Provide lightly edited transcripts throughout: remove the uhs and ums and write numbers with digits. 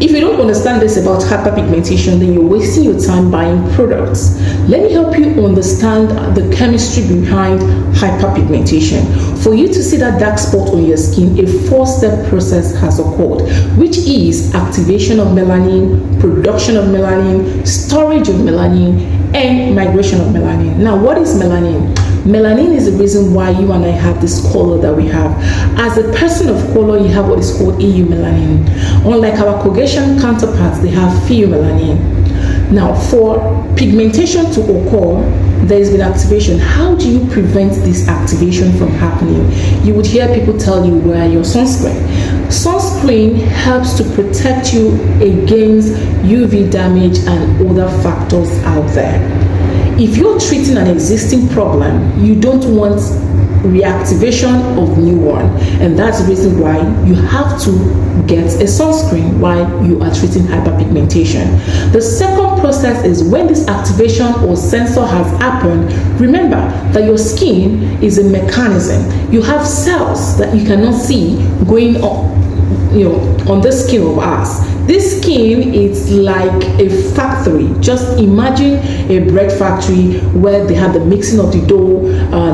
If you don't understand this about hyperpigmentation, then you're wasting your time buying products. Let me help you understand the chemistry behind hyperpigmentation. For you to see that dark spot on your skin, a 4-step process has occurred, which is activation of melanin, production of melanin, storage of melanin, and migration of melanin. Now, what is melanin? Melanin is the reason why you and I have this color that we have. As a person of color, you have what is called eumelanin. Unlike our Caucasian counterparts, they have pheomelanin. Now, for pigmentation to occur, there has been activation. How do you prevent this activation from happening? You would hear people tell you wear your sunscreen. Sunscreen helps to protect you against UV damage and other factors out there. If you're treating an existing problem, you don't want reactivation of new one, and that's the reason why you have to get a sunscreen while you are treating hyperpigmentation. The second process is when this activation or sensor has happened. Remember that your skin is a mechanism. You have cells that you cannot see going on the skin of ours. This skin is like a factory. Just imagine a bread factory where they have the mixing of the dough,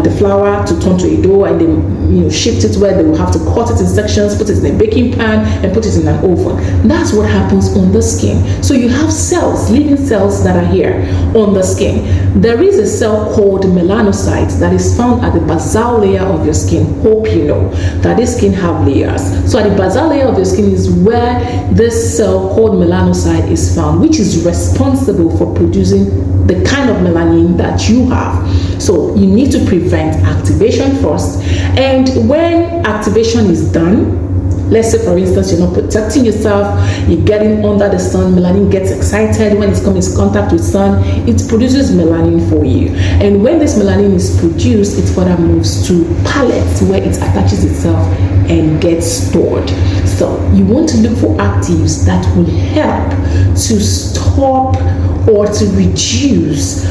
the flour to turn to a dough, and they shift it where they will have to cut it in sections, put it in a baking pan, and put it in an oven. That's what happens on the skin. So you have cells, living cells that are here on the skin. There is a cell called melanocytes that is found at the basal layer of your skin. Hope you know that this skin have layers. So at the basal layer of your skin is where this cell called melanocyte is found, which is responsible for producing the kind of melanin that you have. So you need to prevent activation first, and when activation is done, let's say for instance you're not protecting yourself, you're getting under the sun, melanin gets excited when it comes in contact with sun, it produces melanin for you, and when this melanin is produced, it further moves to pellets where it attaches itself and gets stored. So you want to look for actives that will help to stop or to reduce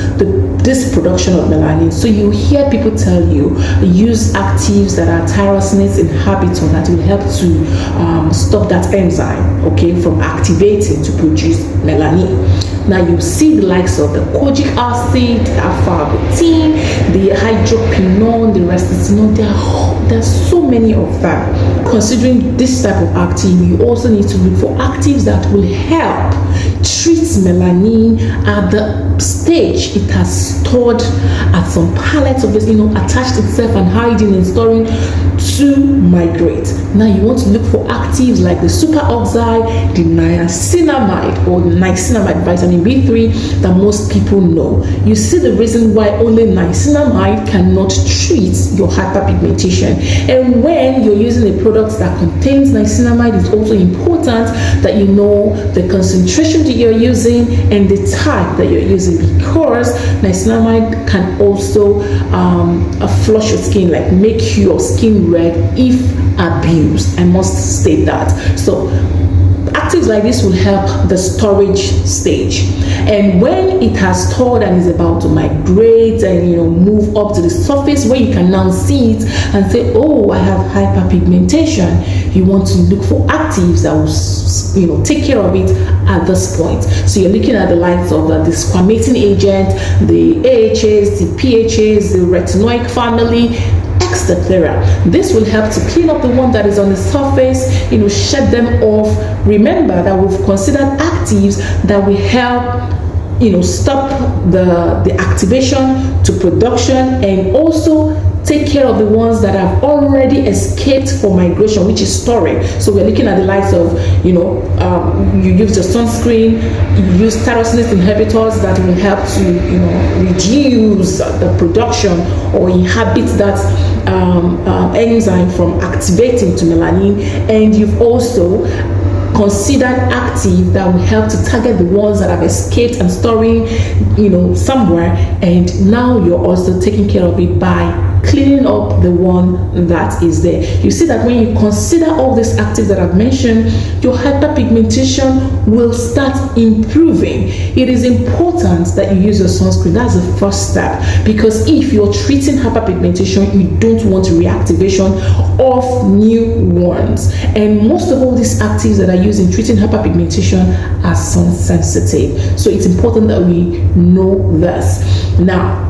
this production of melanin. So you hear people tell you use actives that are tyrosine inhibitor that will help to stop that enzyme, okay, from activating to produce melanin. Now you see the likes of the kojic acid, the alpha-arbutin, the hydroquinone, the restitinol. There are so many of them. Considering this type of active, you also need to look for actives that will help treat melanin at the stage it has stored at some pellets of this, attached itself and hiding and storing to migrate. Now you want to look for actives like the superoxide, the niacinamide or niacinamide, vitamin B3 that most people know. You see the reason why only niacinamide cannot treat your hyperpigmentation. And when you're using a product that contains niacinamide, it's also important that you know the concentration that you're using and the type that you're using, because niacinamide can also flush your skin, like make your skin red if abused. I must state that. So actives like this will help the storage stage, and when it has stored and is about to migrate and move up to the surface where you can now see it and say, oh, I have hyperpigmentation, you want to look for actives that will take care of it at this point. So you're looking at the likes of the squamating agent, the AHAs, the PHAs, the retinoic family, etc. This will help to clean up the one that is on the surface, shed them off. Remember that we've considered actives that will help stop the activation to production, and also take care of the ones that have already escaped for migration, which is storing. So we're looking at the likes of, you use the sunscreen, you use tyrosine inhibitors that will help to, reduce the production or inhibit that enzyme from activating to melanin. And you've also considered active that will help to target the ones that have escaped and storing, somewhere, and now you're also taking care of it by cleaning up the one that is there. You see that when you consider all these actives that I've mentioned, your hyperpigmentation will start improving. It is important that you use your sunscreen. That's the first step, because if you're treating hyperpigmentation, you don't want reactivation of new ones. And most of all these actives that are used in treating hyperpigmentation are sun sensitive. So it's important that we know this. Now,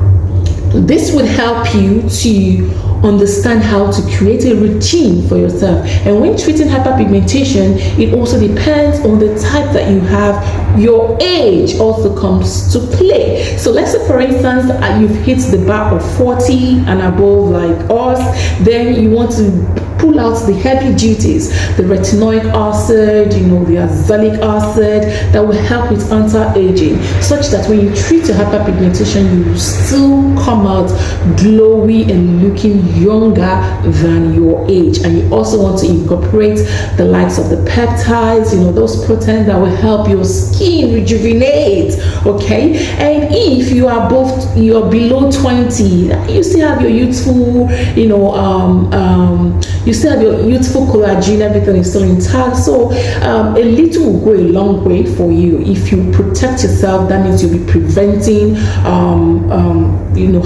this would help you to understand how to create a routine for yourself. And when treating hyperpigmentation, it also depends on the type that you have. Your age also comes to play. So let's say, for instance, you've hit the bar of 40 and above like us, then you want to pull out the heavy duties, the retinoic acid, the azelaic acid that will help with anti-aging, such that when you treat your hyperpigmentation, you still come out glowy and looking younger than your age. And you also want to incorporate the likes of the peptides, those proteins that will help your skin rejuvenate. Okay, and if you're below 20, you still have your youthful, you still have your youthful collagen, everything is still intact. So a little will go a long way for you. If you protect yourself, that means you'll be preventing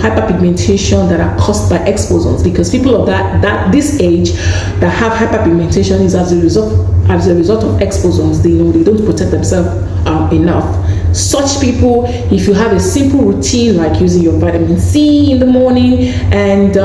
hyperpigmentation that are caused by exposons, because people of that this age that have hyperpigmentation is as a result of exposons. They don't protect themselves enough. Such people, if you have a simple routine like using your vitamin C in the morning and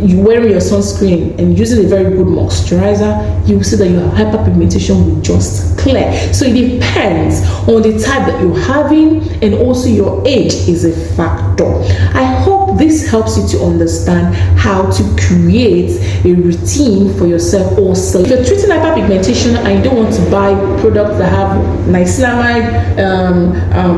you wearing your sunscreen and using a very good moisturizer, you will see that your hyperpigmentation will just clear. So it depends on the type that you're having, and also your age is a factor. I hope this helps you to understand how to create a routine for yourself. Also, if you're treating hyperpigmentation and you don't want to buy products that have niacinamide,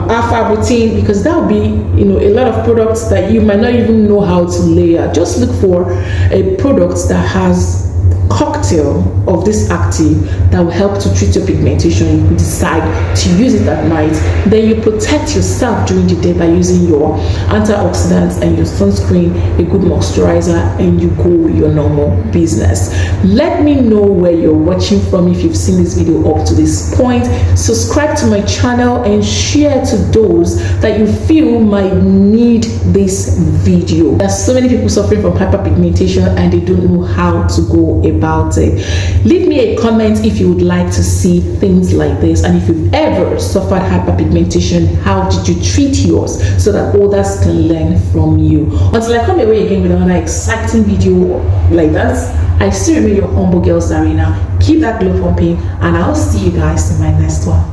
alpha butene, because that will be a lot of products that you might not even know how to layer. Just look for a product that has cocktail of this active that will help to treat your pigmentation. You decide to use it at night, then you protect yourself during the day by using your antioxidants and your sunscreen, a good moisturizer, and you go with your normal business. Let me know where you're watching from. If you've seen this video up to this point, subscribe to my channel and share to those that you feel might need this video. There's so many people suffering from hyperpigmentation and they don't know how to go about it. Leave me a comment if you would like to see things like this, and if you've ever suffered hyperpigmentation, how did you treat yours, so that others can learn from you. Until I come away again with another exciting video like that, I still remain your humble girl Zarina. Keep that glow pumping, and I'll see you guys in my next one.